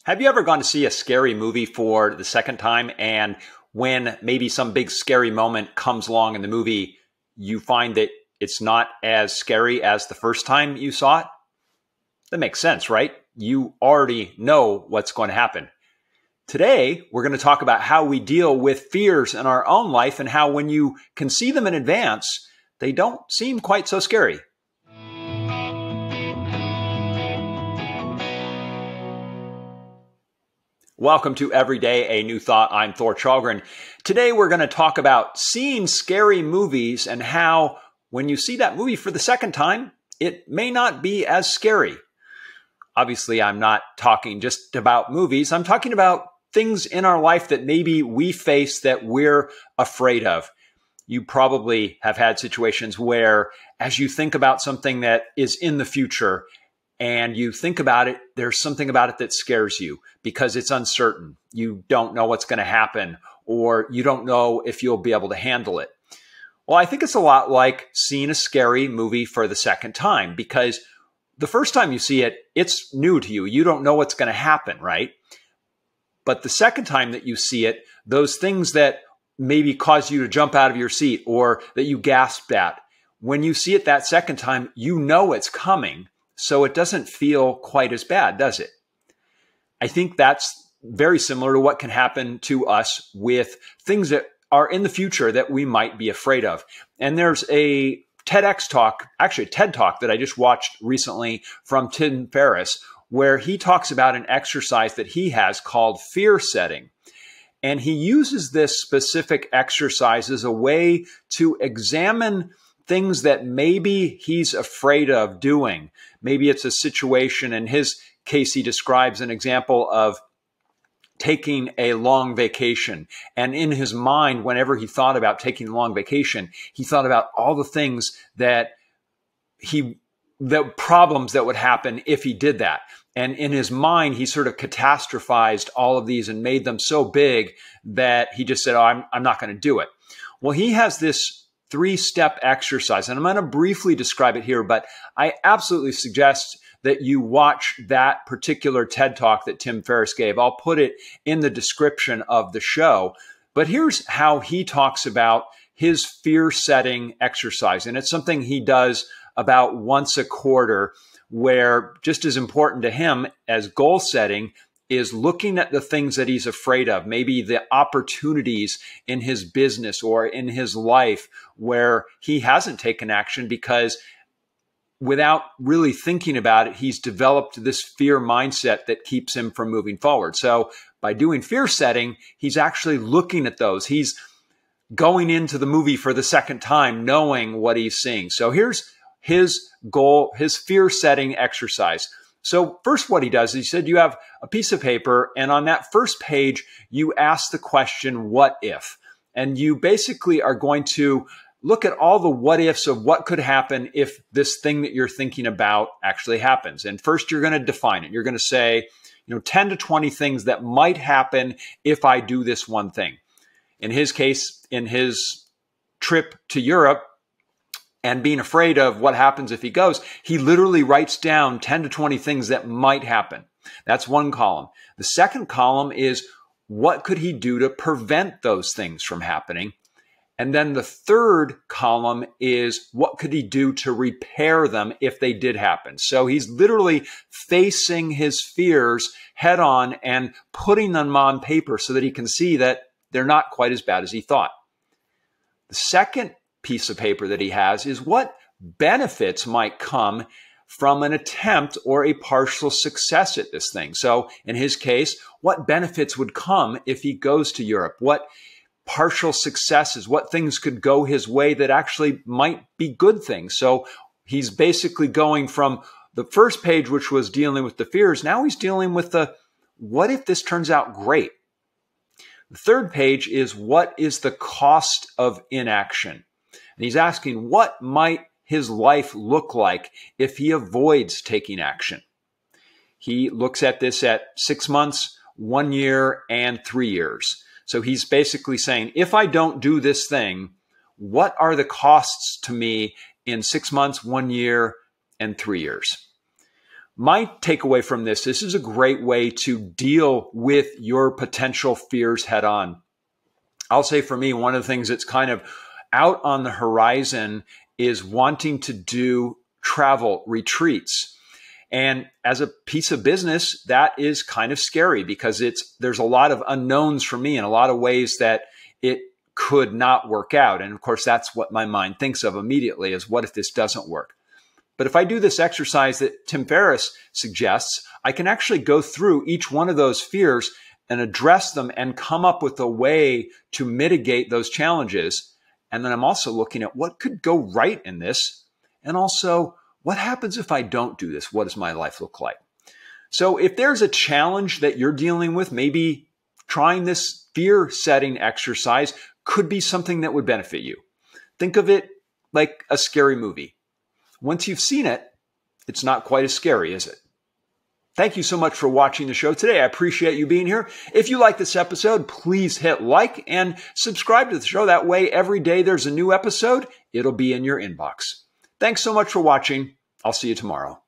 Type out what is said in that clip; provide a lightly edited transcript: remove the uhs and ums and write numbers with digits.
Have you ever gone to see a scary movie for the second time, and when maybe some big scary moment comes along in the movie, you find that it's not as scary as the first time you saw it? That makes sense, right? You already know what's going to happen. Today, we're going to talk about how we deal with fears in our own life and how when you can see them in advance, they don't seem quite so scary. Welcome to Everyday A New Thought. I'm Thor Chalgren. Today we're going to talk about seeing scary movies and how when you see that movie for the second time, it may not be as scary. Obviously, I'm not talking just about movies. I'm talking about things in our life that maybe we face that we're afraid of. You probably have had situations where as you think about something that is in the future, and you think about it, there's something about it that scares you because it's uncertain. You don't know what's going to happen, or you don't know if you'll be able to handle it. Well, I think it's a lot like seeing a scary movie for the second time, because the first time you see it, it's new to you. You don't know what's going to happen, right? But the second time that you see it, those things that maybe cause you to jump out of your seat or that you gasped at, when you see it that second time, you know it's coming. So it doesn't feel quite as bad, does it? I think that's very similar to what can happen to us with things that are in the future that we might be afraid of. And there's a TED talk that I just watched recently from Tim Ferriss, where he talks about an exercise that he has called fear setting. And he uses this specific exercise as a way to examine things that maybe he's afraid of doing. Maybe it's a situation. In his case, he describes an example of taking a long vacation. And in his mind, whenever he thought about taking a long vacation, he thought about all the things the problems that would happen if he did that. And in his mind, he sort of catastrophized all of these and made them so big that he just said, oh, I'm not going to do it. Well, he has this three-step exercise, and I'm going to briefly describe it here, but I absolutely suggest that you watch that particular TED Talk that Tim Ferriss gave. I'll put it in the description of the show. But here's how he talks about his fear-setting exercise, and it's something he does about once a quarter, where just as important to him as goal setting is looking at the things that he's afraid of, maybe the opportunities in his business or in his life where he hasn't taken action because without really thinking about it, he's developed this fear mindset that keeps him from moving forward. So by doing fear setting, he's actually looking at those. He's going into the movie for the second time, knowing what he's seeing. So here's his goal, his fear setting exercise. So first what he does is he said, you have a piece of paper, and on that first page, you ask the question, what if? And you basically are going to look at all the what ifs of what could happen if this thing that you're thinking about actually happens. And first you're going to define it. You're going to say, 10 to 20 things that might happen if I do this one thing. In his case, in his trip to Europe, and being afraid of what happens if he goes, he literally writes down 10 to 20 things that might happen. That's one column. The second column is what could he do to prevent those things from happening? And then the third column is what could he do to repair them if they did happen? So he's literally facing his fears head on and putting them on paper so that he can see that they're not quite as bad as he thought. The second piece of paper that he has is what benefits might come from an attempt or a partial success at this thing. So in his case, what benefits would come if he goes to Europe? What partial successes, what things could go his way that actually might be good things? So he's basically going from the first page, which was dealing with the fears. Now he's dealing with the, what if this turns out great? The third page is what is the cost of inaction? And he's asking, what might his life look like if he avoids taking action? He looks at this at 6 months, 1 year, and 3 years. So he's basically saying, if I don't do this thing, what are the costs to me in 6 months, 1 year, and 3 years? my takeaway from this is a great way to deal with your potential fears head on. I'll say for me, one of the things that's kind of out on the horizon is wanting to do travel retreats. And as a piece of business, that is kind of scary because there's a lot of unknowns for me and a lot of ways that it could not work out. And of course, that's what my mind thinks of immediately is, what if this doesn't work? But if I do this exercise that Tim Ferriss suggests, I can actually go through each one of those fears and address them and come up with a way to mitigate those challenges. And then I'm also looking at what could go right in this. And also, what happens if I don't do this? What does my life look like? So if there's a challenge that you're dealing with, maybe trying this fear setting exercise could be something that would benefit you. Think of it like a scary movie. Once you've seen it, it's not quite as scary, is it? Thank you so much for watching the show today. I appreciate you being here. If you like this episode, please hit like and subscribe to the show. That way, every day there's a new episode, it'll be in your inbox. Thanks so much for watching. I'll see you tomorrow.